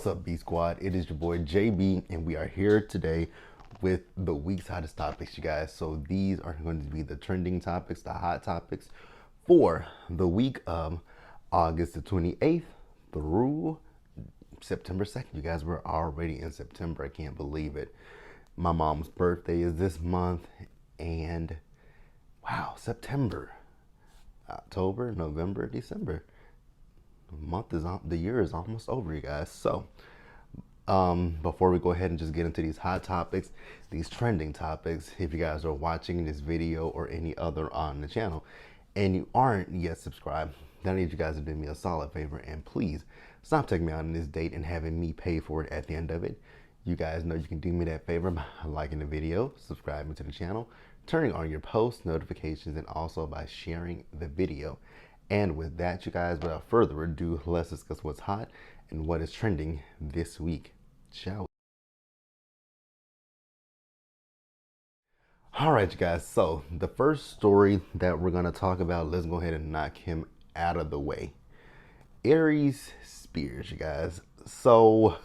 What's up, B Squad? It is your boy JB, and we are here today with the week's hottest topics, you guys. So these are going to be the trending topics, the hot topics for the week of August the 28th through September 2nd. You guys, we're already in September. I can't believe it. My mom's birthday is this month, and wow, September, October, November, December. The year is almost over, you guys. So before we go ahead and just get into these hot topics, these trending topics, if you guys are watching this video or any other on the channel and you aren't yet subscribed, then I need you guys to do me a solid favor and please stop taking me out on this date and having me pay for it at the end of it. You guys know you can do me that favor by liking the video, subscribing to the channel, turning on your post notifications, and also by sharing the video. And with that, you guys, without further ado, let's discuss what's hot and what is trending this week, shall we? All right, you guys, so the first story that we're going to talk about, let's go ahead and knock him out of the way. Aries Spears, you guys. So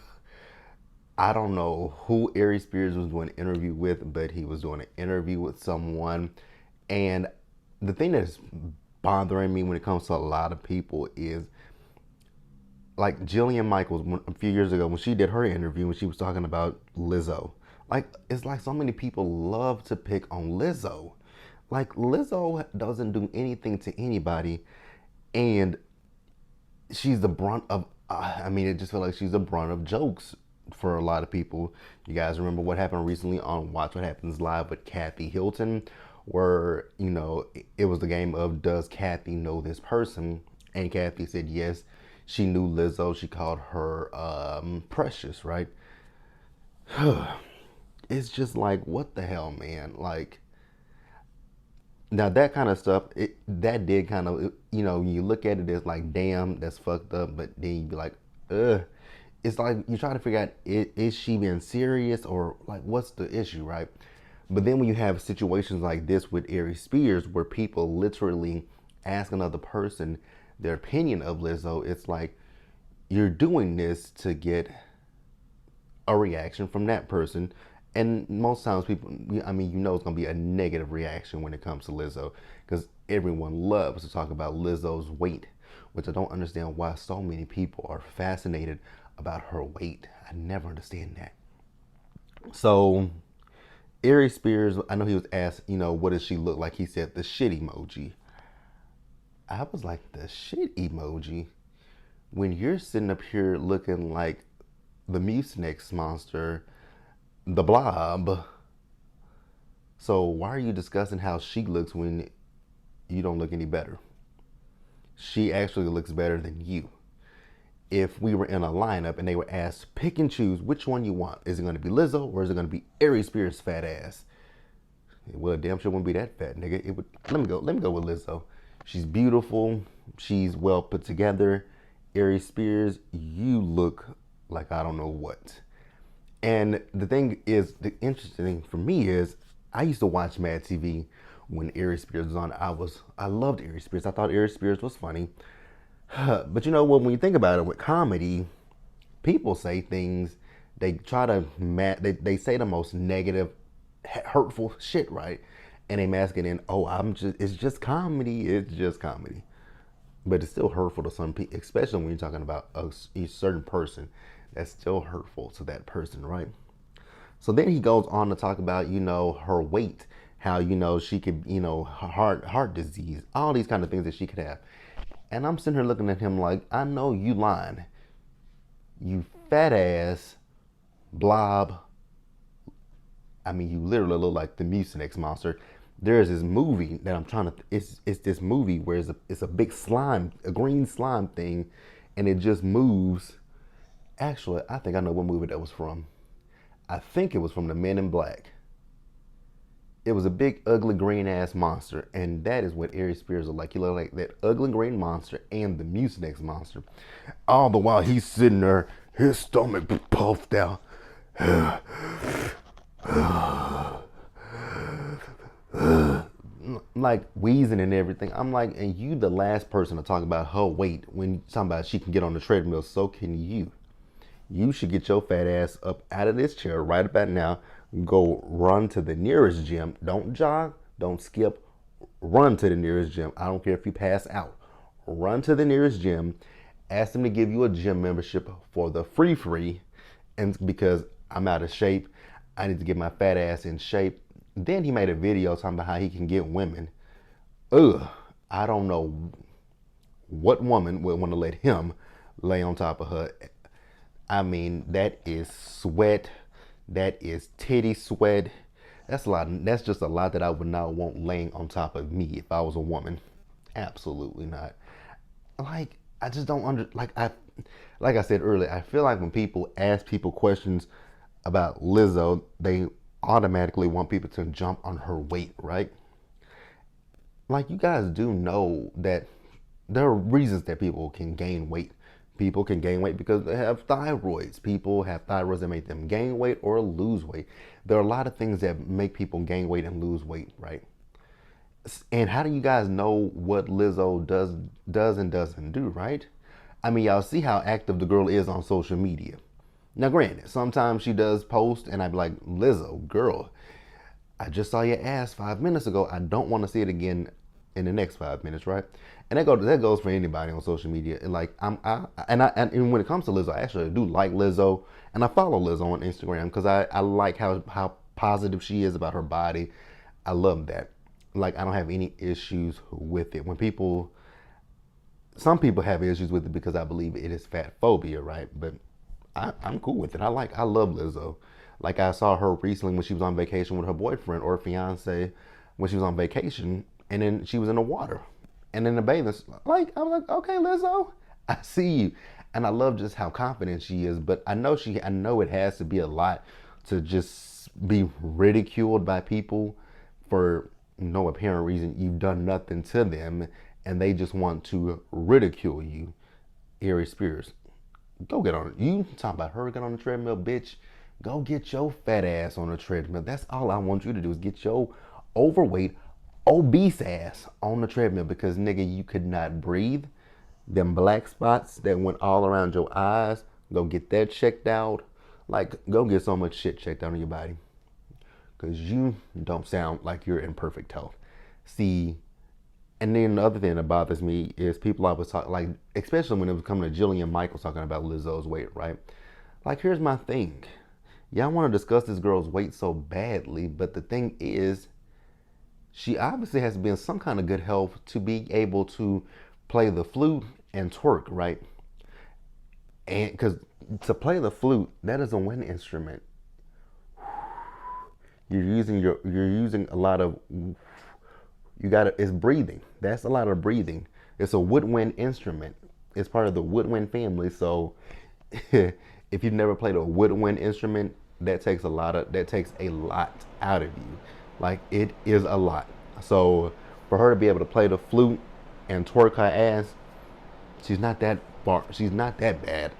I don't know who Aries Spears was doing an interview with, but he was doing an interview with someone. And the thing that's bothering me when it comes to a lot of people is like Jillian Michaels a few years ago when she did her interview when she was talking about Lizzo. Like, it's like so many people love to pick on Lizzo. Like, Lizzo doesn't do anything to anybody, and she's the brunt of, it just feels like she's the brunt of jokes for a lot of people. You guys remember what happened recently on Watch What Happens Live with Kathy Hilton, where, you know, it was the game of does Kathy know this person? And Kathy said yes, she knew Lizzo. She called her Precious, right? It's just like, what the hell, man? Like, now that kind of stuff, that did kind of, you know, you look at it as like, damn, that's fucked up. But then you be like, ugh. It's like you try to figure out, is she being serious or like, what's the issue, right? But then when you have situations like this with Aries Spears, where people literally ask another person their opinion of Lizzo, it's like you're doing this to get a reaction from that person. And most times people, I mean, you know it's going to be a negative reaction when it comes to Lizzo, because everyone loves to talk about Lizzo's weight, which I don't understand why so many people are fascinated about her weight. I never understand that. So Aries Spears, I know he was asked, you know, what does she look like? He said the shit emoji. I was like, the shit emoji? When you're sitting up here looking like the Mucinex monster, the blob. So why are you discussing how she looks when you don't look any better? She actually looks better than you. If we were in a lineup and they were asked, pick and choose which one you want. Is it going to be Lizzo or is it going to be Aries Spears' fat ass? Well, damn sure wouldn't be that fat, nigga. It would. Let me go with Lizzo. She's beautiful. She's well put together. Aries Spears, you look like I don't know what. And the thing is, the interesting thing for me is, I used to watch Mad TV when Aries Spears was on. I loved Aries Spears. I thought Aries Spears was funny. But you know what? When you think about it, with comedy, people say things. They try to they say the most negative, hurtful shit, right? And they mask it in, oh, it's just comedy. It's just comedy. But it's still hurtful to some people, especially when you're talking about a certain person. That's still hurtful to that person, right? So then he goes on to talk about, you know, her weight, how, you know, she could, you know, heart disease, all these kind of things that she could have. And I'm sitting here looking at him like, I know you lying. You fat ass blob. I mean, you literally look like the Mucinex monster. There's this movie that I'm trying to, it's this movie where it's a big slime, a green slime thing, and it just moves. Actually, I think I know what movie that was from. I think it was from the Men in Black. It was a big, ugly, green-ass monster, and that is what Aries Spears look like. He look like that ugly green monster and the Mucinex monster. All the while he's sitting there, his stomach puffed out. Like wheezing and everything. I'm like, and you the last person to talk about her weight when talking about she can get on the treadmill, so can you. You should get your fat ass up out of this chair right about now. Go run to the nearest gym. Don't jog, don't skip. Run to the nearest gym. I don't care if you pass out. Run to the nearest gym. Ask them to give you a gym membership for the free. And because I'm out of shape, I need to get my fat ass in shape. Then he made a video talking about how he can get women. Ugh, I don't know what woman would want to let him lay on top of her. I mean, that is sweat. That is titty sweat. That's a lot. That's just a lot that I would not want laying on top of me if I was a woman. Absolutely not. Like, I just don't like I said earlier, I feel like when people ask people questions about Lizzo, they automatically want people to jump on her weight, right? Like, you guys do know that there are reasons that people can gain weight. People can gain weight because they have thyroids. People have thyroids that make them gain weight or lose weight. There are a lot of things that make people gain weight and lose weight, right? And how do you guys know what Lizzo does and doesn't do, right? I mean, y'all see how active the girl is on social media. Now, granted, sometimes she does post, and I'd be like, Lizzo, girl, I just saw your ass 5 minutes ago. I don't want to see it again in the next 5 minutes, right? And that goes for anybody on social media. And like and when it comes to Lizzo, I actually do like Lizzo, and I follow Lizzo on Instagram because I like how positive she is about her body. I love that. Like, I don't have any issues with it. Some people have issues with it because I believe it is fat phobia, right? But I'm cool with it. I love Lizzo. Like, I saw her recently when she was on vacation with her boyfriend or fiance when she was on vacation, and then she was in the water and in the bathing. Like, I was like, okay, Lizzo, I see you. And I love just how confident she is. But I know it has to be a lot to just be ridiculed by people for no apparent reason. You've done nothing to them and they just want to ridicule you. Aries Spears, go get on it. You talking about her get on the treadmill, bitch? Go get your fat ass on the treadmill. That's all I want you to do is get your overweight, obese ass on the treadmill because, nigga, you could not breathe. Them black spots that went all around your eyes, go get that checked out. Like, go get so much shit checked out on your body because you don't sound like you're in perfect health. See, and then the other thing that bothers me is people always talk, like, especially when it was coming to Jillian Michaels talking about Lizzo's weight, right? Like, here's my thing. Y'all want to discuss this girl's weight so badly, but the thing is, she obviously has to be in some kind of good health to be able to play the flute and twerk, right? And because to play the flute, that is a wind instrument. You're using a lot of, it's breathing. That's a lot of breathing. It's a woodwind instrument. It's part of the woodwind family. So if you've never played a woodwind instrument, that takes a lot out of you. Like, it is a lot. So for her to be able to play the flute and twerk her ass, she's not that bad.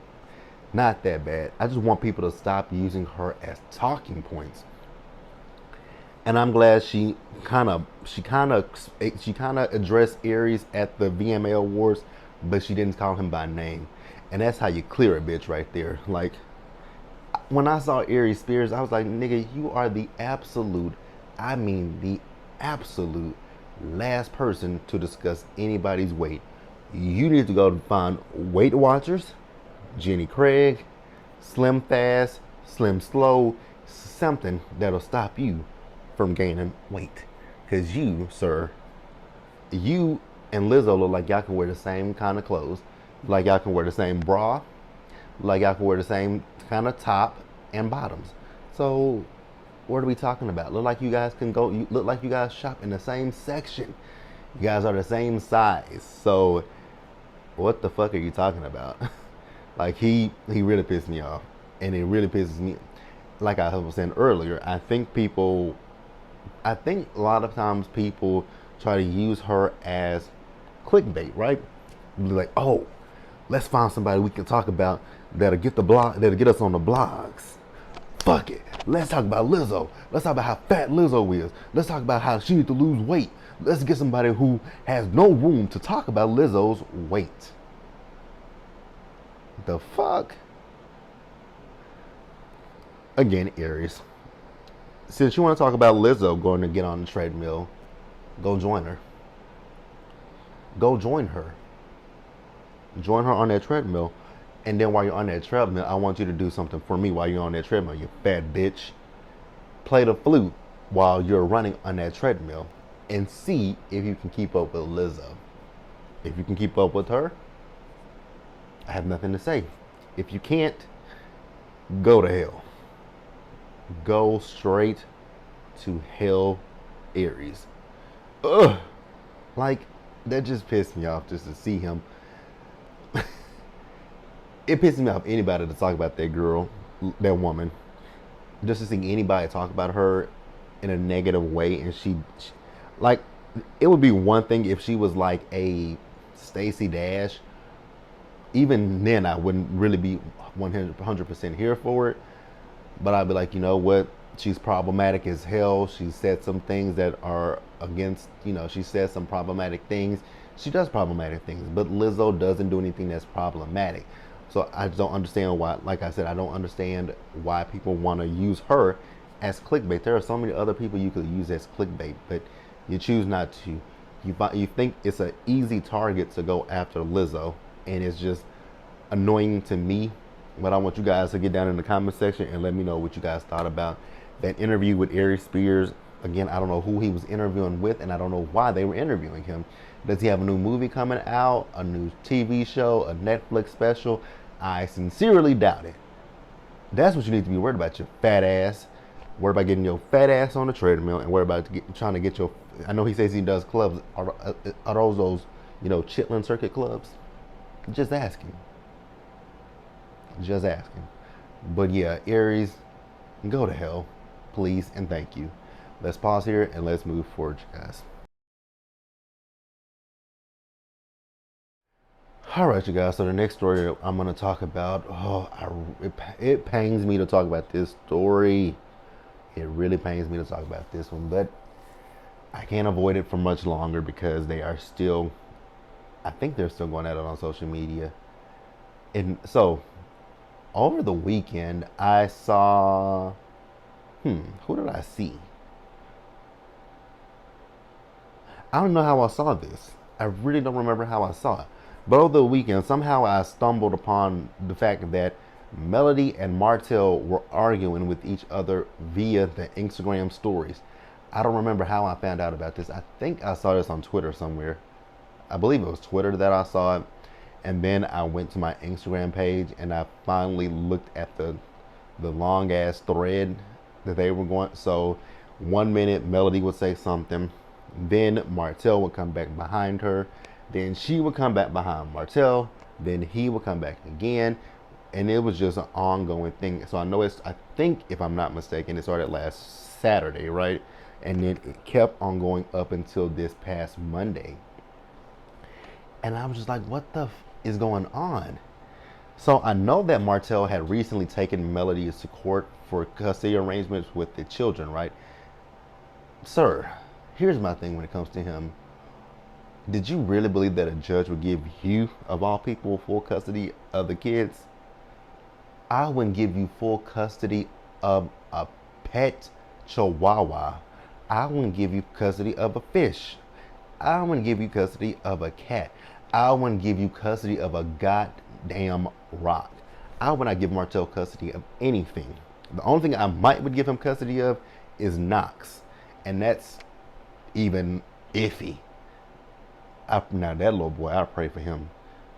Not that bad. I just want people to stop using her as talking points. And I'm glad she kind of addressed Aries at the VMA Awards, but she didn't call him by name. And that's how you clear a bitch right there. Like, when I saw Aries Spears, I was like, nigga, you are the absolute last person to discuss anybody's weight. You need to go find Weight Watchers, Jenny Craig, Slim Fast, Slim Slow, something that'll stop you from gaining weight. Because you, sir, you and Lizzo look like y'all can wear the same kind of clothes. Like y'all can wear the same bra. Like y'all can wear the same kind of top and bottoms. So what are we talking about? Look like you guys shop in the same section. You guys are the same size. So what the fuck are you talking about? Like, he really pissed me off. And it really pisses me. Like I was saying earlier, I think a lot of times people try to use her as clickbait, right? Like, oh, let's find somebody we can talk about that'll get us on the blogs. Fuck it. Let's talk about Lizzo. Let's talk about how fat Lizzo is. Let's talk about how she needs to lose weight. Let's get somebody who has no room to talk about Lizzo's weight. The fuck? Again, Aries. Since you want to talk about Lizzo going to get on the treadmill, go join her. Go join her. Join her on that treadmill. And then while you're on that treadmill, I want you to do something for me while you're on that treadmill, you fat bitch. Play the flute while you're running on that treadmill and see if you can keep up with Lizzo. If you can keep up with her, I have nothing to say. If you can't, go to hell. Go straight to hell, Aries. Ugh. Like, that just pissed me off just to see him. It pisses me off anybody to talk about that girl, that woman. Just to see anybody talk about her in a negative way, and like, it would be one thing if she was like a Stacey Dash. Even then, I wouldn't really be 100% here for it. But I'd be like, you know what? She's problematic as hell. She said some things that are against, she said some problematic things. She does problematic things, but Lizzo doesn't do anything that's problematic. So I just don't understand why, like I said, I don't understand why people want to use her as clickbait. There are so many other people you could use as clickbait, but you choose not to. You think it's an easy target to go after Lizzo, and it's just annoying to me. But I want you guys to get down in the comment section and let me know what you guys thought about that interview with Aries Spears. Again, I don't know who he was interviewing with, and I don't know why they were interviewing him. Does he have a new movie coming out, a new TV show, a Netflix special? I sincerely doubt it. That's what you need to be worried about, your fat ass. Worry about getting your fat ass on the treadmill, and worry about trying to get your. I know he says he does clubs. Are those Chitlin Circuit clubs? Just asking. Just asking. But yeah, Aries, go to hell, please, and thank you. Let's pause here and let's move forward, guys. All right, you guys. So the next story I'm going to talk about, it pains me to talk about this story. It really pains me to talk about this one, but I can't avoid it for much longer because they are still, I think they're still going at it on social media. And so, over the weekend, I saw, who did I see? I don't know how I saw this. I really don't remember how I saw it. But over the weekend, somehow I stumbled upon the fact that Melody and Martell were arguing with each other via the Instagram stories. I don't remember how I found out about this. I think I saw this on Twitter somewhere. I believe it was Twitter that I saw it. And then I went to my Instagram page and I finally looked at the long ass thread that they were going. So 1 minute Melody would say something, then Martell would come back behind her, then she would come back behind Martell, then he would come back again, and it was just an ongoing thing. So I think if I'm not mistaken, it started last Saturday, right? And then it kept on going up until this past Monday. And I was just like, what the is going on? So I know that Martell had recently taken Melody to court for custody arrangements with the children, right? Sir, here's my thing when it comes to him. Did you really believe that a judge would give you, of all people, full custody of the kids? I wouldn't give you full custody of a pet chihuahua. I wouldn't give you custody of a fish. I wouldn't give you custody of a cat. I wouldn't give you custody of a goddamn rock. I would not give Martell custody of anything. The only thing I would give him custody of is Knox. And that's even iffy. Now that little boy, I pray for him,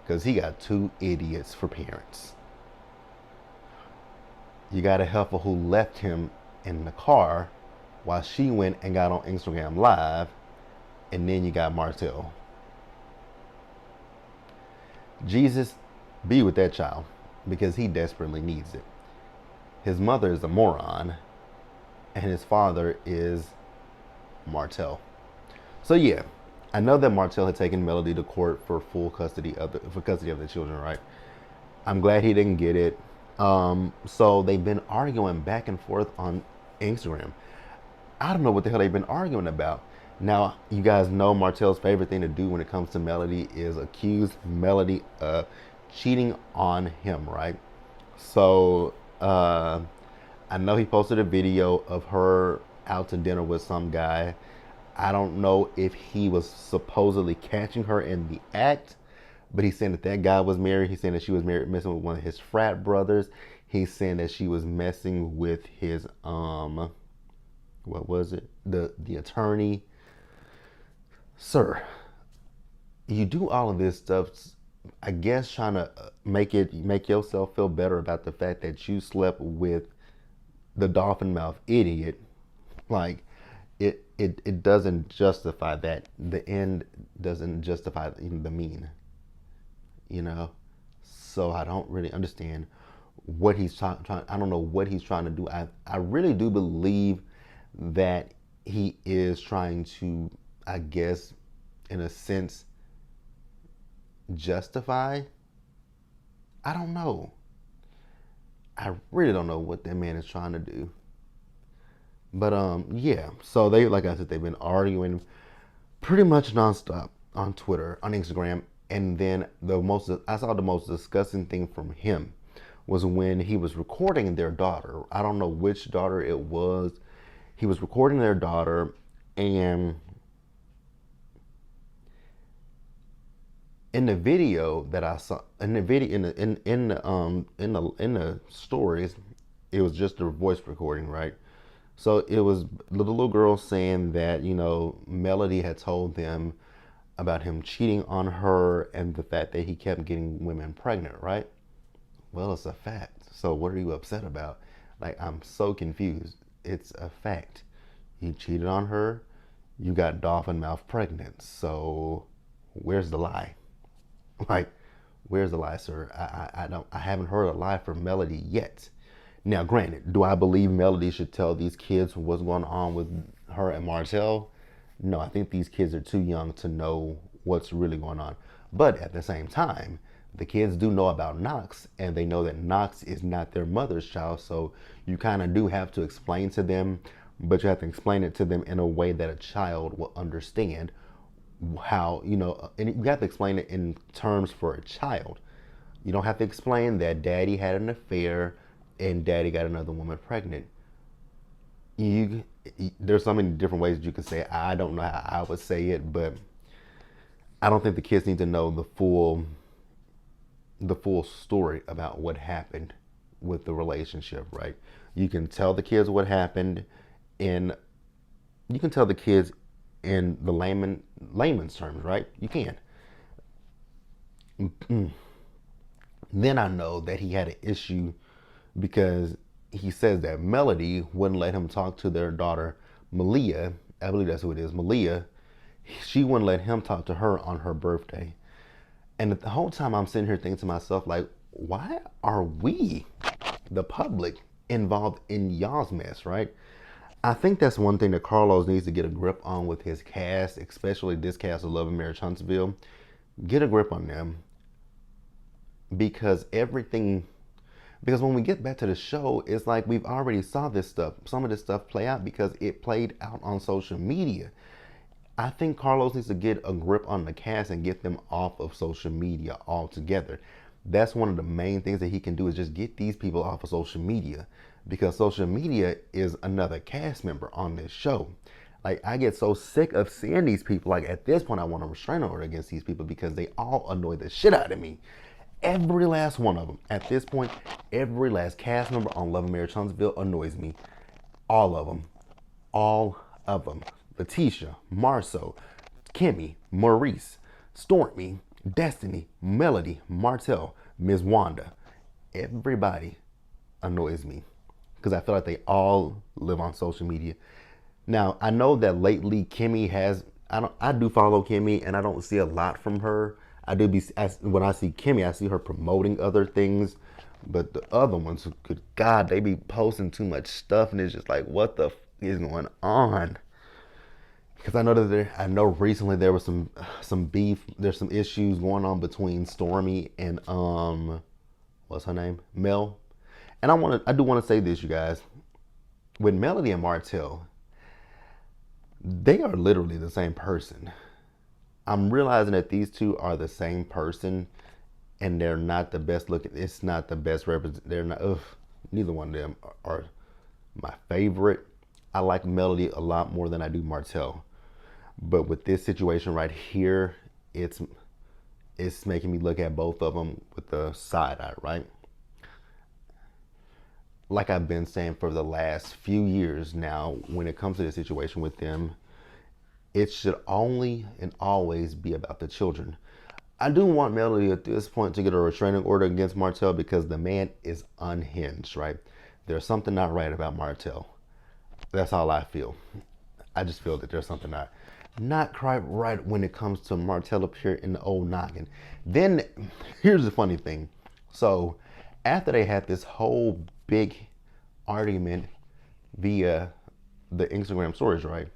because he got 2 idiots for parents. You got a heifer who left him in the car while she went and got on Instagram Live, and then you got Martell. Jesus, be with that child, because he desperately needs it. His mother is a moron, and his father is Martell. So yeah, I know that Martell had taken Melody to court for full custody of the children, right? I'm glad he didn't get it. So they've been arguing back and forth on Instagram. I don't know what the hell they've been arguing about. Now, you guys know Martell's favorite thing to do when it comes to Melody is accuse Melody of cheating on him, right? So I I know he posted a video of her out to dinner with some guy. I don't know if he was supposedly catching her in the act, but he's saying that that guy was married. He's saying that she was married, messing with one of his frat brothers. He's saying that she was messing with his what was it? The attorney. Sir, you do all of this stuff, I guess, trying to make yourself feel better about the fact that you slept with the dolphin mouth idiot. Like, it doesn't justify that. The end doesn't justify the mean. You know, so I don't really understand what he's trying. I don't know what he's trying to do. I really do believe that he is trying to, I guess, in a sense, justify. I don't know. I really don't know what that man is trying to do. But yeah. So they, like I said, they've been arguing pretty much nonstop on Twitter, on Instagram, and then I saw the most disgusting thing from him was when he was recording their daughter. I don't know which daughter it was. He was recording their daughter, and in the video that I saw, in the video, in the stories, it was just a voice recording, right? So it was the little girl saying that, Melody had told them about him cheating on her and the fact that he kept getting women pregnant, right? Well, it's a fact. So what are you upset about? Like, I'm so confused. It's a fact. You cheated on her. You got dolphin mouth pregnant. So where's the lie? Like, where's the lie, sir? I haven't heard a lie from Melody yet. Now, granted, do I believe Melody should tell these kids what's going on with her and Martell? No, I think these kids are too young to know what's really going on. But at the same time, the kids do know about Knox, and they know that Knox is not their mother's child. So you kind of do have to explain to them, but you have to explain it to them in a way that a child will understand how, and you have to explain it in terms for a child. You don't have to explain that daddy had an affair and daddy got another woman pregnant. There's so many different ways you can say it. I don't know how I would say it, but I don't think the kids need to know the full story about what happened with the relationship, right? You can tell the kids what happened, and you can tell the kids in the layman's terms, right? You can. Then I know that he had an issue because he says that Melody wouldn't let him talk to their daughter, Malia. I believe that's who it is, Malia. She wouldn't let him talk to her on her birthday. And the whole time I'm sitting here thinking to myself, like, why are we, the public, involved in y'all's mess, right? I think that's one thing that Carlos needs to get a grip on with his cast, especially this cast of Love and Marriage Huntsville. Get a grip on them. Because when we get back to the show, it's like we've already saw this stuff, some of this stuff play out because it played out on social media. I think Carlos needs to get a grip on the cast and get them off of social media altogether. That's one of the main things that he can do, is just get these people off of social media, because social media is another cast member on this show. Like, I get so sick of seeing these people. Like, at this point, I want a restraining order against these people because they all annoy the shit out of me. Every last one of them. At this point, every last cast member on Love and Marriage Huntsville annoys me. All of them. All of them. Letitia, Marceau, Kimmy, Maurice, Stormy, Destiny, Melody, Martell, Ms. Wanda. Everybody annoys me because I feel like they all live on social media. Now, I know that lately Kimmy I do follow Kimmy, and I don't see a lot from her. When I see Kimmy, I see her promoting other things, but the other ones, good God, they be posting too much stuff, and it's just like, what the is going on? Because I know recently there was some beef. There's some issues going on between Stormy and what's her name, Mel. And I do want to say this, you guys. With Melody and Martell, they are literally the same person. I'm realizing that these two are the same person, and they're not the best looking. It's not the best represent. They're not. Neither one of them are my favorite. I like Melody a lot more than I do Martell. But with this situation right here, it's it's making me look at both of them with the side eye, right? Like I've been saying for the last few years now, when it comes to the situation with them, it should only and always be about the children. I do want Melody at this point to get a restraining order against Martell because the man is unhinged, right? There's something not right about Martell. That's all I feel. I just feel that there's something not quite right when it comes to Martell up here in the old noggin. Then here's the funny thing. So after they had this whole big argument via the Instagram stories, right?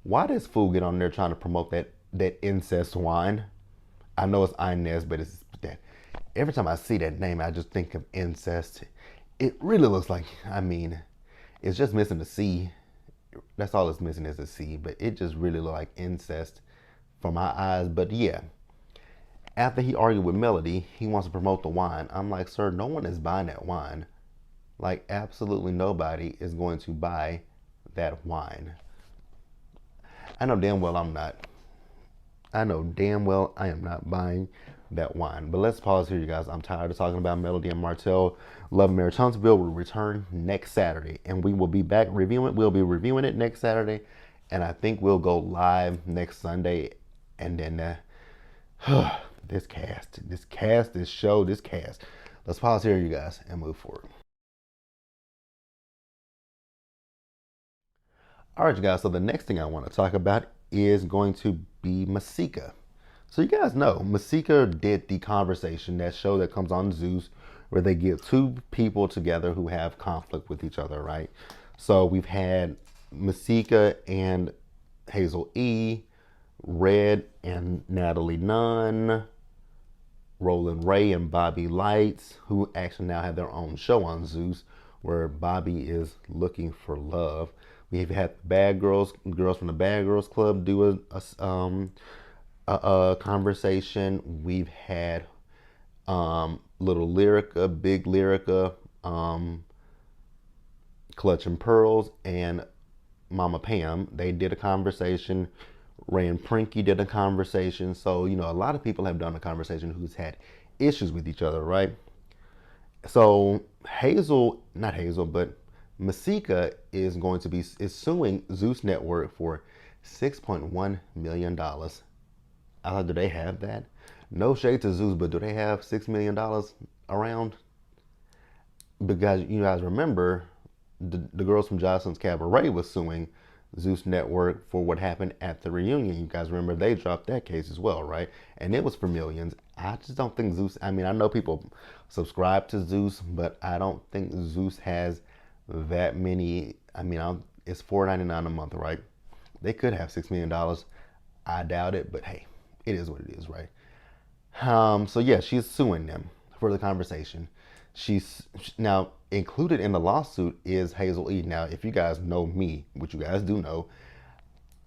Why does fool get on there trying to promote that incest wine? I know it's Inez, but it's that. Every time I see that name, I just think of incest. It really looks like, I mean, it's just missing the C. That's all it's missing is the C, but it just really looked like incest for my eyes. But yeah, after he argued with Melody, he wants to promote the wine. I'm like, sir, no one is buying that wine. Like, absolutely nobody is going to buy that wine. I know damn well I'm not. I know damn well I am not buying that wine. But let's pause here, you guys. I'm tired of talking about Melody and Martell. Love and Marriage Huntsville will return next Saturday, and we will be back reviewing it. We'll be reviewing it next Saturday, and I think we'll go live next Sunday. And then this show. Let's pause here, you guys, and move forward. All right, you guys. So the next thing I want to talk about is going to be Masika. So you guys know Masika did the conversation, that show that comes on Zeus, where they get two people together who have conflict with each other, right? So we've had Masika and Hazel E, Red and Natalie Nunn, Roland Ray and Bobby Lights, who actually now have their own show on Zeus, where Bobby is looking for love. We've had girls from the Bad Girls Club do a conversation. We've had Little Lyrica, Big Lyrica, Clutch and Pearls, and Mama Pam. They did a conversation. Ray and Prinky did a conversation. So, a lot of people have done a conversation who's had issues with each other, right? So not Hazel, but Masika is suing Zeus Network for $6.1 million. I thought, do they have that? No shade to Zeus, but do they have $6 million around? Because you guys remember the girls from Jocelyn's Cabaret was suing Zeus Network for what happened at the reunion. You guys remember they dropped that case as well, right? And it was for millions. I just don't think Zeus, I know people subscribe to Zeus, but I don't think Zeus has that many. It's $4.99 a month, right? They could have $6 million. I doubt it, but hey, it is what it is, right? So yeah, she's suing them for the conversation. She's now included in the lawsuit is Hazel E. Now, if you guys know me, which you guys do know,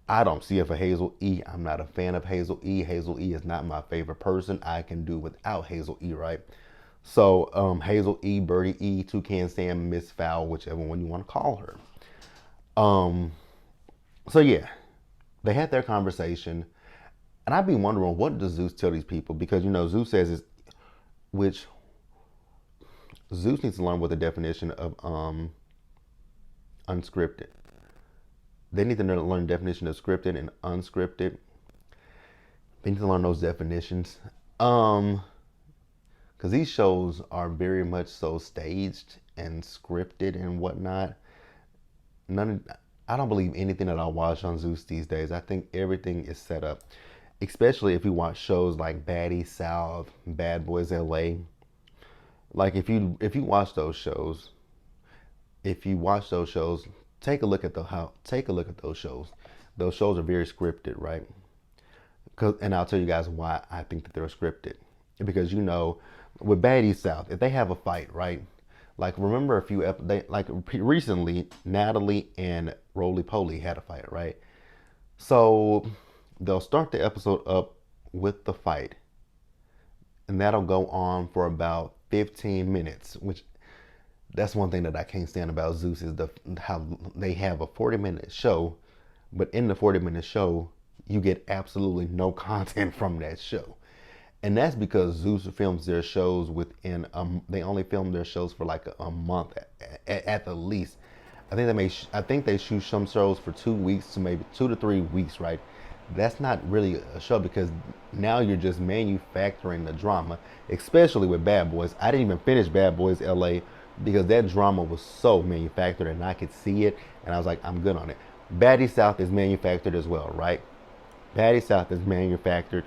I don't see it for Hazel E. I'm not a fan of Hazel E. Hazel E is not my favorite person. I can do without Hazel E, right? So Hazel E, Birdie E, Toucan Sam, Miss Fowl, whichever one you want to call her. So yeah, they had their conversation, and I'd be wondering, what does Zeus tell these people? Because Zeus says it's, which Zeus needs to learn what the definition of unscripted. They need to learn the definition of scripted and unscripted. They need to learn those definitions. Because these shows are very much so staged and scripted and whatnot. I don't believe anything that I watch on Zeus these days. I think everything is set up. Especially if you watch shows like Baddies South, Bad Boys LA. Like if you watch those shows, take a look at those shows. Those shows are very scripted, right? And I'll tell you guys why I think that they're scripted. Because with Baddies South, if they have a fight, right? Like remember recently, Natalie and Roly Poly had a fight, right? So they'll start the episode up with the fight, and that'll go on for about 15 minutes, which That's one thing that I can't stand about Zeus is how they have a 40-minute show, but in the 40-minute show, you get absolutely no content from that show. And that's because Zeus films their shows within they only film their shows for like a month at the least. I think they shoot some shows for 2 weeks to maybe 2 to 3 weeks, right? That's not really a show because now you're just manufacturing the drama, especially with Bad Boys. I didn't even finish Bad Boys LA because that drama was so manufactured and I could see it and I was like, I'm good on it. Baddie South is manufactured as well, right? Baddie South is manufactured,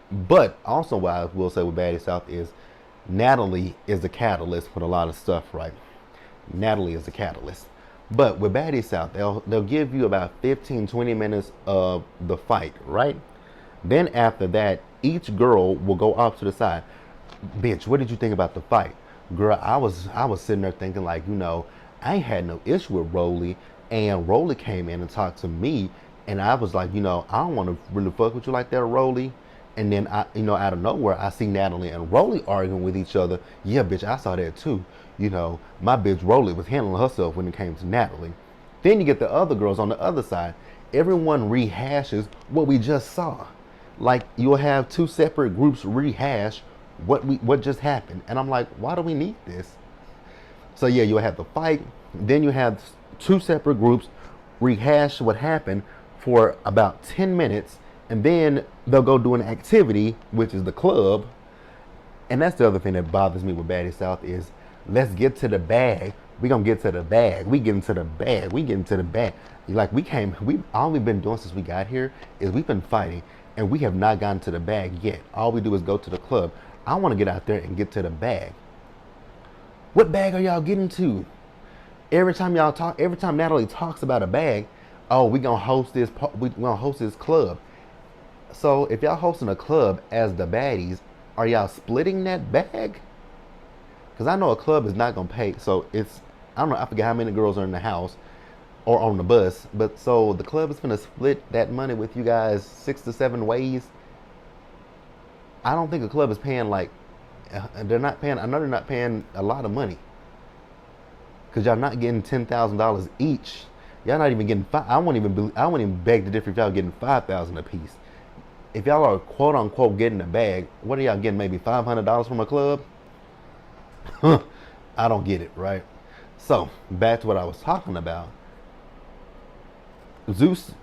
but also what I will say with Baddie South is Natalie is the catalyst with a lot of stuff, right? Natalie is the catalyst. But with Baddie South, they'll give you about 15-20 minutes of the fight, right? Then after that, each girl will go off to the side. Bitch, what did you think about the fight? Girl, I was sitting there thinking like, I ain't had no issue with Rolly, and Rolly came in and talked to me, and I was like, I don't want to really fuck with you like that, Rolly. And then out of nowhere, I see Natalie and Rolly arguing with each other. Yeah, bitch, I saw that too. My bitch Rolly was handling herself when it came to Natalie. Then you get the other girls on the other side. Everyone rehashes what we just saw. Like you'll have two separate groups rehash what just happened, and I'm like, why do we need this? So yeah, you'll have the fight. Then you have two separate groups rehash what happened for about 10 minutes, and then they'll go do an activity, which is the club. And that's the other thing that bothers me with Baddie South is, let's get to the bag. We gonna get to the bag. We get into the bag. We get into the bag. Like all we've been doing since we got here is we've been fighting, and we have not gotten to the bag yet. All we do is go to the club. I want to get out there and get to the bag. What bag are y'all getting to? Every time Natalie talks about a bag, oh, we gonna host this club. So if y'all hosting a club as the baddies, are y'all splitting that bag? Because I know a club is not gonna pay. So I don't know, I forget how many girls are in the house or on the bus, but so the club is gonna split that money with you guys 6 to 7 ways. I don't think a club is paying I know they're not paying a lot of money. Because y'all not getting $10,000 each. Y'all not even getting I won't even beg to differ if y'all getting $5,000 a piece. If y'all are quote unquote getting a bag, what are y'all getting? Maybe $500 from a club? I don't get it, right? So back to what I was talking about. Zeus,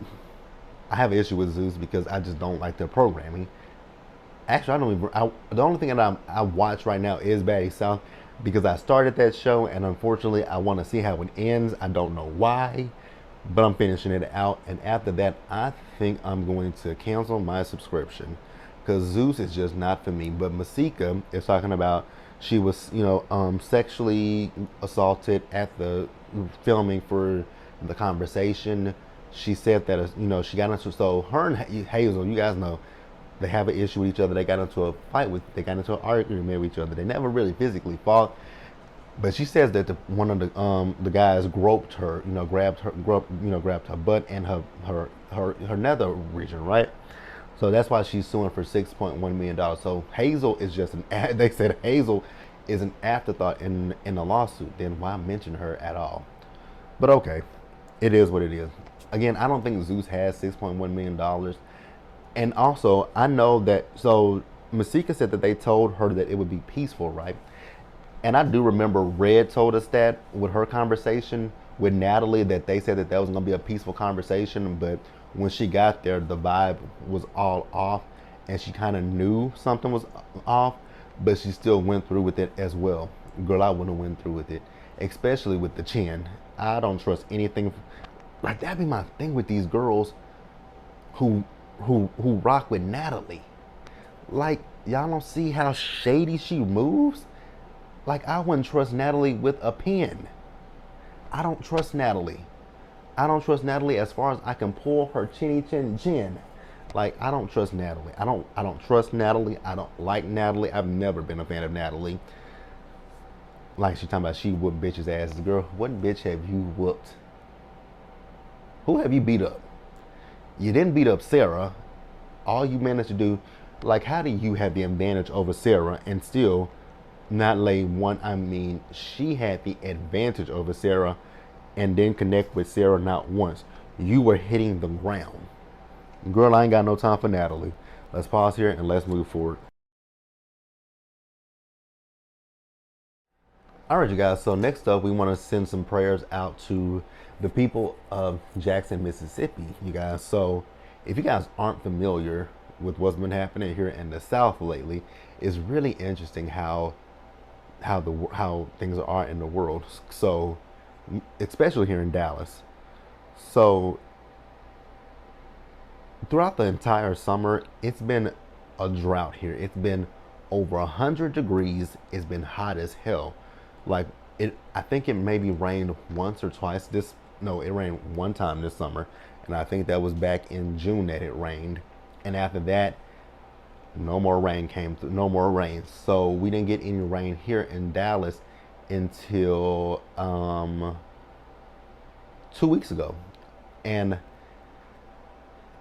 I have an issue with Zeus because I just don't like their programming. Actually, the only thing that I watch right now is Baddie South because I started that show and unfortunately I want to see how it ends. I don't know why, but I'm finishing it out. And after that, I think I'm going to cancel my subscription because Zeus is just not for me. But Masika is talking about she was, sexually assaulted at the filming for the conversation. She said that, she got into, so her and Hazel, you guys know, they have an issue with each other. They got into an argument with each other. They never really physically fought. But she says that one of the guys groped her, grabbed her butt and her nether region, right? So that's why she's suing for $6.1 million. So Hazel is they said Hazel is an afterthought in the lawsuit. Then why mention her at all? But okay, it is what it is. Again, I don't think Zeus has $6.1 million. And also, I know that, so Masika said that they told her that it would be peaceful, right? And I do remember Red told us that with her conversation with Natalie, that they said that was going to be a peaceful conversation. But when she got there, the vibe was all off and she kind of knew something was off, but she still went through with it as well. Girl, I wouldn't have went through with it, especially with the chin. I don't trust anything. Like, that'd be my thing with these girls who rock with Natalie. Like, y'all don't see how shady she moves? Like, I wouldn't trust Natalie with a pen. I don't trust Natalie. I don't trust Natalie as far as I can pull her chinny chin. Like, I don't trust Natalie. I don't trust Natalie. I don't like Natalie. I've never been a fan of Natalie. Like, she talking about she whooped bitches' asses. Girl, what bitch have you whooped? Who have you beat up? You didn't beat up Sarah. All you managed to do, like, how do you have the advantage over Sarah and still not lay one. I mean, she had the advantage over Sarah, and then connect with Sarah not once. You were hitting the ground. Girl, I ain't got no time for Natalie. Let's pause here and let's move forward. All right, you guys. So next up, we want to send some prayers out to the people of Jackson, Mississippi. You guys. So if you guys aren't familiar with what's been happening here in the South lately, it's really interesting how things are in the world. So especially here in Dallas. So throughout the entire summer, it's been a drought here. It's been over 100 degrees. It's been hot as hell. Like it, I think it maybe rained once or twice. This no, it rained one time this summer, and I think that was back in June that it rained. And after that, no more rain came through. No more rain. So we didn't get any rain here in Dallas until 2 weeks ago, and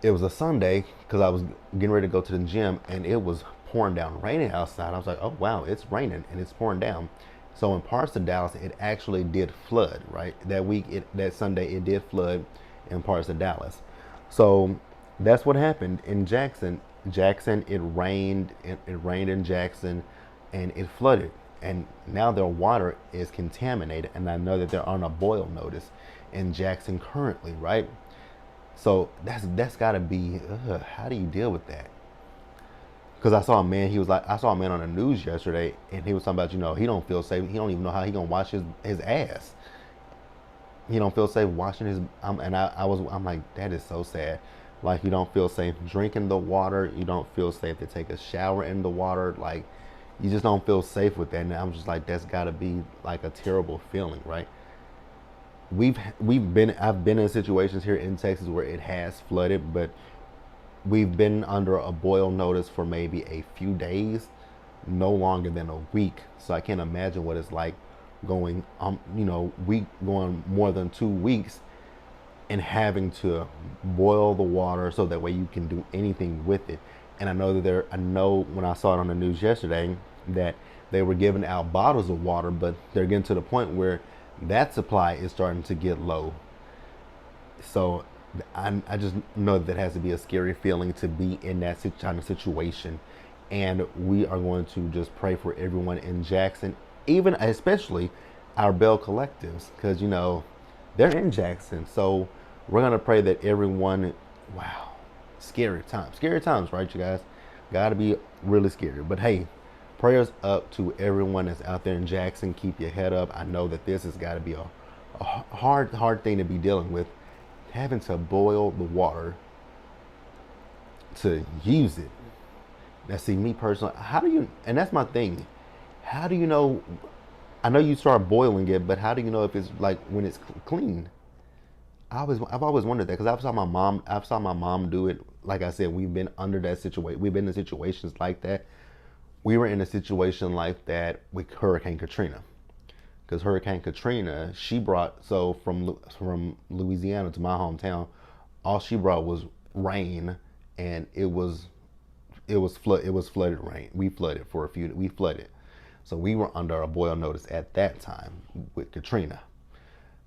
it was a Sunday because I was getting ready to go to the gym and it was pouring down, raining outside. I was like, oh wow, it's raining and it's pouring down. So in parts of Dallas, it actually did flood. Right, that week, that Sunday, it did flood in parts of Dallas. So that's what happened in Jackson. Jackson, it rained. It rained in Jackson, and it flooded. And now their water is contaminated. And I know that they're on a boil notice in Jackson currently. Right. So that's got to be. How do you deal with that? Because I saw a man. He was like, I saw a man on the news yesterday, and he was talking about, he don't feel safe. He don't even know how he gonna wash his ass. He don't feel safe washing his. And I'm like, that is so sad. Like, you don't feel safe drinking the water. You don't feel safe to take a shower in the water. Like, you just don't feel safe with that. And I'm just like, that's got to be like a terrible feeling, right? I've been in situations here in Texas where it has flooded, but we've been under a boil notice for maybe a few days, no longer than a week. So I can't imagine what it's like going going more than 2 weeks and having to boil the water so that way you can do anything with it. And I know when I saw it on the news yesterday that they were giving out bottles of water, but they're getting to the point where that supply is starting to get low. So I just know that has to be a scary feeling to be in that kind of situation. And we are going to just pray for everyone in Jackson, even especially our Bell collectives, because they're in Jackson. So we're gonna pray that everyone. Wow, scary times, right, you guys? Gotta be really scary. But hey, prayers up to everyone that's out there in Jackson. Keep your head up. I know that this has got to be a hard thing to be dealing with, having to boil the water to use it. Now, see, me personally, how do you, and that's my thing, how do you know? I know you start boiling it, but how do you know if it's like when it's clean? I've always wondered that because I saw my mom do it. Like I said, we've been under that situation. We've been in situations like that. We were in a situation like that with Hurricane Katrina, because Hurricane Katrina, she brought, so from Louisiana to my hometown, all she brought was rain, and it was flooded rain. We flooded, so we were under a boil notice at that time with Katrina.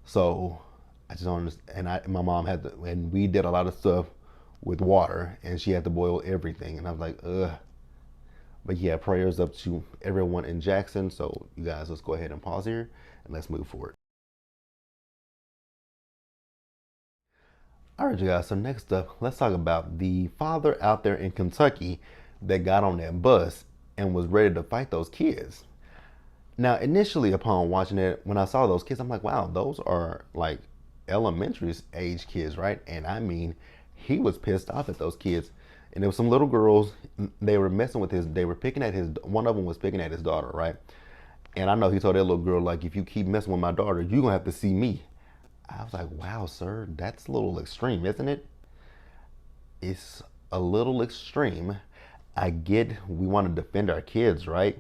So I just don't understand. And my mom had to, and we did a lot of stuff with water, and she had to boil everything, and I was like, ugh. But yeah, prayers up to everyone in Jackson. So you guys, let's go ahead and pause here and let's move forward. All right, you guys. So next up, let's talk about the father out there in Kentucky that got on that bus and was ready to fight those kids. Now, initially, upon watching it, when I saw those kids, I'm like, wow, those are like elementary age kids, right? And I mean, he was pissed off at those kids. And there was some little girls, they were messing with they were picking at one of them was picking at his daughter, right? And I know he told that little girl, like, if you keep messing with my daughter, you're going to have to see me. I was like, wow, sir, that's a little extreme, isn't it? It's a little extreme. I get we want to defend our kids, right?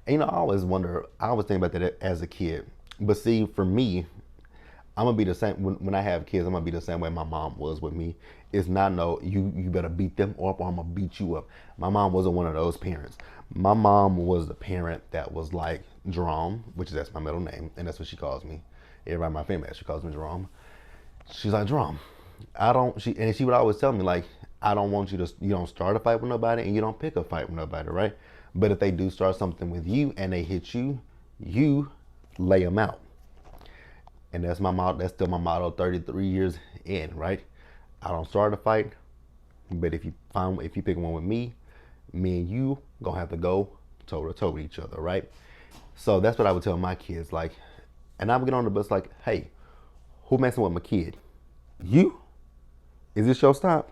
And I always think about that as a kid. But see, for me, I'm gonna be the same when I have kids. I'm gonna be the same way my mom was with me. It's not no you better beat them up or I'm gonna beat you up. My mom wasn't one of those parents. My mom was the parent that was like Jerome, which is that's my middle name, and that's what she calls me. Everybody in my family she calls me Jerome. She's like Jerome. I don't. She would always tell me like I don't want you to. You don't start a fight with nobody and you don't pick a fight with nobody, right? But if they do start something with you and they hit you, you lay them out. And that's my motto. That's still my motto. 33 years in, right? I don't start a fight, but if you pick one with me, me and you gonna have to go toe to toe with each other, right? So that's what I would tell my kids, like, and I would get on the bus like, hey, who messing with my kid? You? Is this your stop?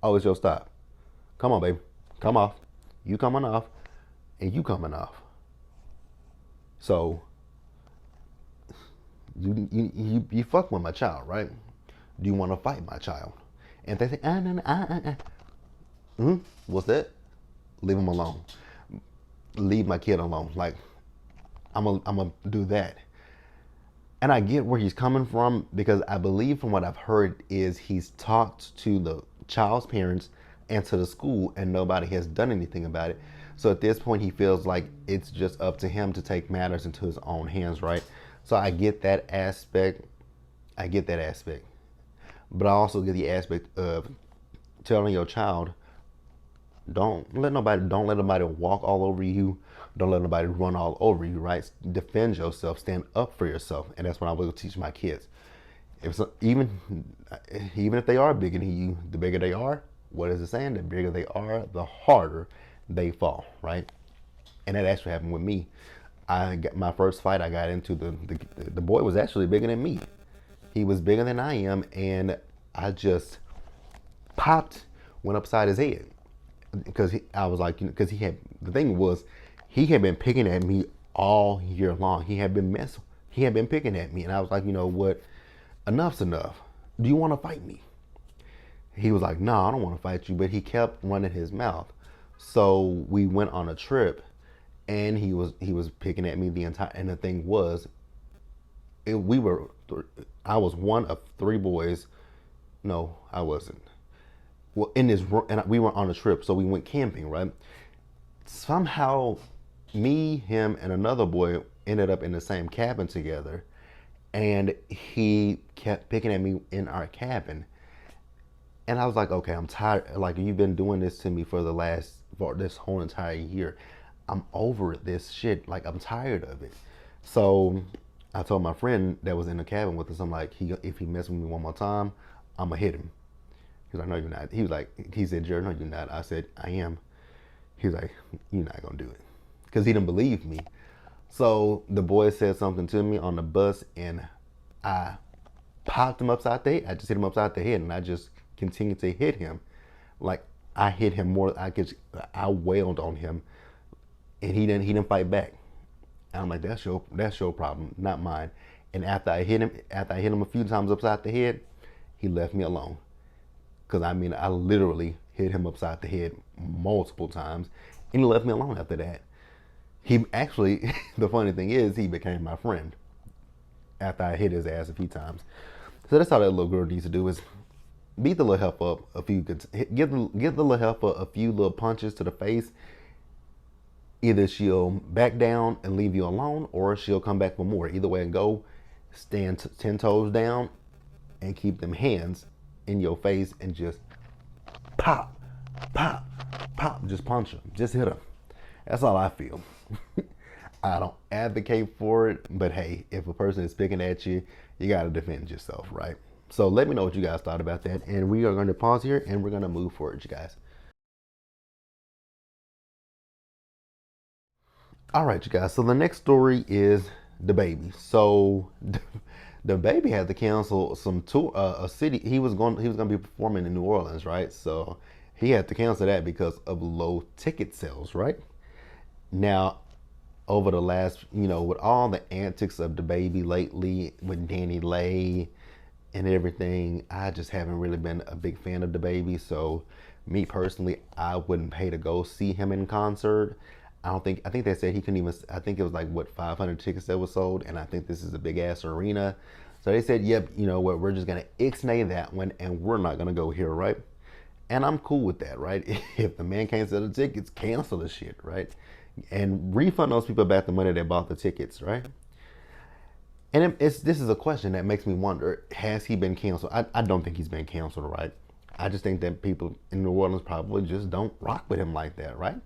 Oh, it's your stop. Come on, baby. Come off. You coming off, and you coming off. So you fuck with my child, right? Do you want to fight my child? And they say, what's that? Leave him alone. Leave my kid alone. Like, I'm gonna do that. And I get where he's coming from because I believe from what I've heard is he's talked to the child's parents and to the school and nobody has done anything about it. So at this point he feels like it's just up to him to take matters into his own hands, right? So I get that aspect. But I also get the aspect of telling your child, don't let nobody walk all over you. Don't let nobody run all over you, right? Defend yourself, stand up for yourself. And that's what I will teach my kids. Even if they are bigger than you, the bigger they are, what is it saying? The bigger they are, the harder they fall, right? And that actually happened with me. I got my first fight I got into, the boy was actually bigger than me. He was bigger than I am, and I just went upside his head because I was like, because the thing was, he had been picking at me all year long. He had been picking at me, and I was like, you know what? Enough's enough. Do you want to fight me? He was like, no, I don't want to fight you, but he kept running his mouth. So we went on a trip, and he was picking at me the entire. And the thing was, I was one of three boys. No, I wasn't. Well, and we were on a trip, so we went camping, right? Somehow, me, him, and another boy ended up in the same cabin together, and he kept picking at me in our cabin. And I was like, okay, I'm tired. Like, you've been doing this to me for this whole entire year. I'm over this shit. Like, I'm tired of it. So I told my friend that was in the cabin with us, I'm like, if he messes with me one more time, I'm gonna hit him. He was like, no, you're not. He said, Jared, no, you're not. I said, I am. He was like, you're not gonna do it. Because he didn't believe me. So the boy said something to me on the bus, and I popped him upside the head. I just hit him upside the head, and I just continued to hit him. Like, I hit him more. I wailed on him, and he didn't fight back. And I'm like, that's your problem, not mine. And after I hit him a few times upside the head, he left me alone. Because I literally hit him upside the head multiple times, and he left me alone after that. He actually, the funny thing is, he became my friend after I hit his ass a few times. So that's all that little girl needs to do is beat the little heifer up a few, give the little heifer a few little punches to the face. Either she'll back down and leave you alone, or she'll come back for more. Either way it go, stand 10 toes down and keep them hands in your face and just pop, pop, pop. Just punch them. Just hit them. That's all I feel. I don't advocate for it, but hey, if a person is picking at you, you got to defend yourself, right? So let me know what you guys thought about that. And we are going to pause here and we're going to move forward, you guys. All right, you guys. So the next story is the baby. So the baby had to cancel some tour, a city. He was going to be performing in New Orleans, right? So he had to cancel that because of low ticket sales, right? Now, over the last, with all the antics of the baby lately, with Danny Lay and everything, I just haven't really been a big fan of the baby. So me personally, I wouldn't pay to go see him in concert. I think they said he couldn't even, I think it was like, what, 500 tickets that was sold. And I think this is a big ass arena. So they said, yep, you know what, we're just going to ixnay that one and we're not going to go here, right? And I'm cool with that, right? If the man can't sell the tickets, cancel the shit, right? And refund those people back the money they bought the tickets, right? And this is a question that makes me wonder: has he been canceled? I don't think he's been canceled, right? I just think that people in New Orleans probably just don't rock with him like that, right?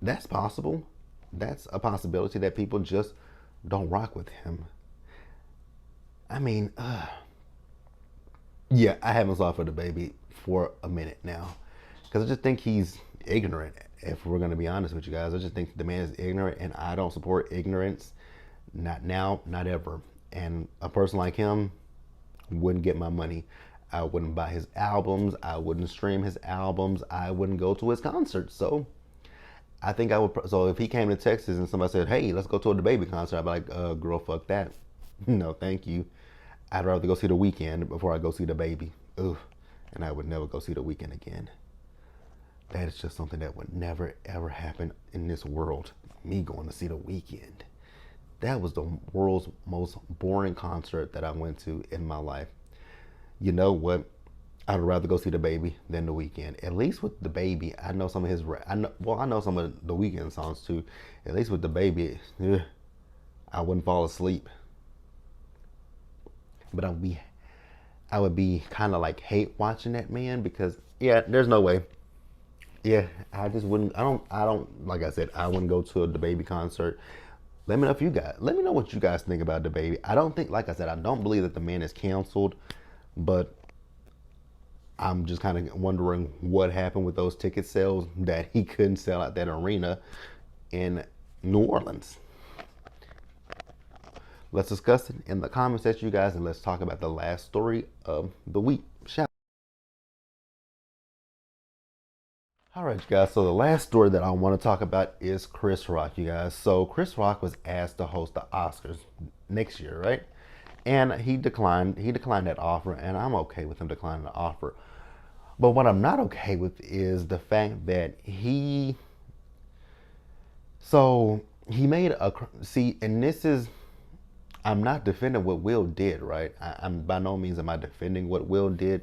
That's possible. That's a possibility that people just don't rock with him. I mean, yeah, I haven't saw for the baby for a minute now, because I just think he's ignorant. If we're gonna be honest with you guys, I just think the man is ignorant, and I don't support ignorance. Not now, not ever. And a person like him wouldn't get my money. I wouldn't buy his albums. I wouldn't stream his albums. I wouldn't go to his concerts. So I think I would. So if he came to Texas and somebody said, "Hey, let's go to a DaBaby concert," I'd be like, "Girl, fuck that. No, thank you. I'd rather go see The Weeknd before I go see DaBaby." Ugh. And I would never go see The Weeknd again. That is just something that would never ever happen in this world. Me going to see The Weeknd. That was the world's most boring concert that I went to in my life. You know what? I'd rather go see DaBaby than The Weeknd. At least with DaBaby, I know some of his. I know some of The Weeknd songs too. At least with DaBaby, I wouldn't fall asleep. But I would be kind of like hate watching that man because yeah, there's no way. Yeah, I just wouldn't. I don't. Like I said, I wouldn't go to a DaBaby concert. Let me know if you guys. Let me know what you guys think about DaBaby. I don't think, like I said, I don't believe that the man is canceled, but I'm just kind of wondering what happened with those ticket sales that he couldn't sell at that arena in New Orleans. Let's discuss it in the comments section, you guys, and let's talk about the last story of the week. All right, you guys. So the last story that I want to talk about is Chris Rock, you guys. So Chris Rock was asked to host the Oscars next year, right? And he declined. He declined that offer, and I'm okay with him declining the offer. But what I'm not okay with is the fact that he made a see, and this is, I'm not defending what Will did, right? I'm by no means am I defending what Will did.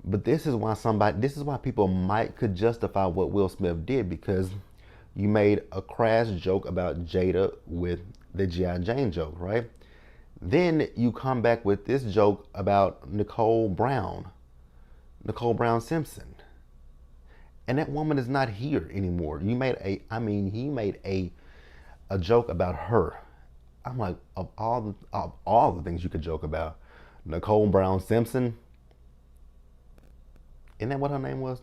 But this is why people could justify what Will Smith did, because you made a crass joke about Jada with the G.I. Jane joke, right? Then you come back with this joke about Nicole Brown Simpson. And that woman is not here anymore. He made a joke about her. I'm like, of all the things you could joke about, Nicole Brown Simpson. Isn't that what her name was?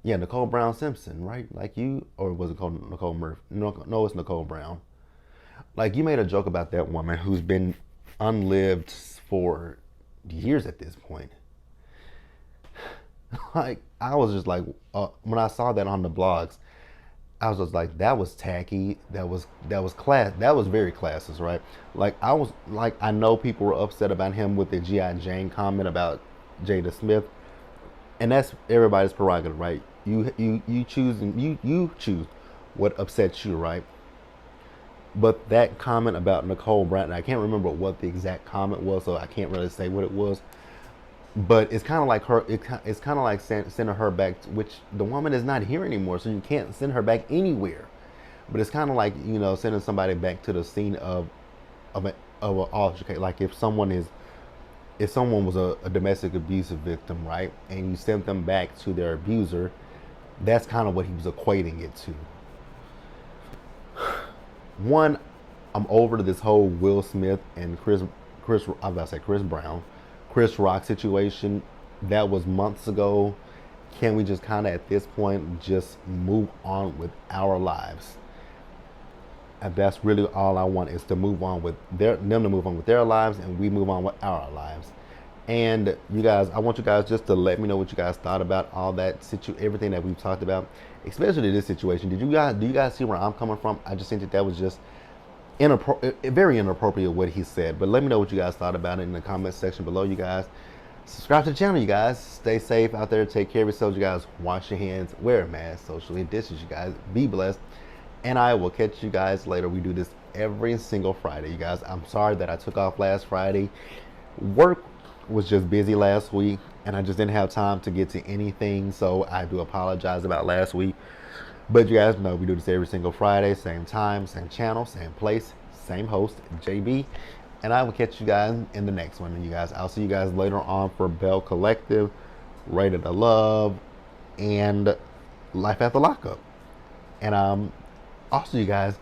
Yeah, Nicole Brown Simpson, right? Like you, or was it called Nicole Murphy? No, it's Nicole Brown. Like you made a joke about that woman who's been unlived for years at this point. Like I was just like, when I saw that on the blogs, I was just like, that was tacky. That was class. That was very classist, right? Like I know people were upset about him with the G.I. Jane comment about Jada Smith. And that's everybody's prerogative, right? You choose what upsets you, right? But that comment about Nicole Brown, I can't remember what the exact comment was, so I can't really say what it was. But it's kind of like it's kind of like sending her back, which the woman is not here anymore, so you can't send her back anywhere. But it's kind of like sending somebody back to the scene of an altercation. Like if someone was a domestic abuse victim, right, and you sent them back to their abuser, that's kind of what he was equating it to. One, I'm over this whole Will Smith and Chris Rock situation. That was months ago. Can we just kind of at this point just move on with our lives? And that's really all I want, is to move on with them to move on with their lives, and we move on with our lives. And you guys, I want you guys just to let me know what you guys thought about all that everything that we've talked about, especially this situation. Do you guys see where I'm coming from? I just think that was just very inappropriate what he said. But let me know what you guys thought about it in the comment section below, you guys. Subscribe to the channel, you guys. Stay safe out there. Take care of yourselves, you guys. Wash your hands. Wear a mask. Socially distance, you guys. Be blessed. And I will catch you guys later. We do this every single Friday, you guys. I'm sorry that I took off last Friday. Work was just busy last week, and I just didn't have time to get to anything. So I do apologize about last week. But you guys know we do this every single Friday, same time, same channel, same place, same host, JB. And I will catch you guys in the next one. And you guys, I'll see you guys later on for Bell Collective, Rated to Love, and Life After Lockup. And also, you guys,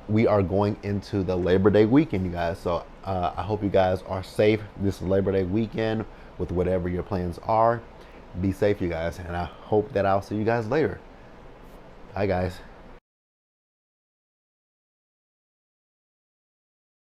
we are going into the Labor Day weekend, you guys. So I hope you guys are safe this Labor Day weekend with whatever your plans are. Be safe, you guys, and I hope that I'll see you guys later. Bye, guys.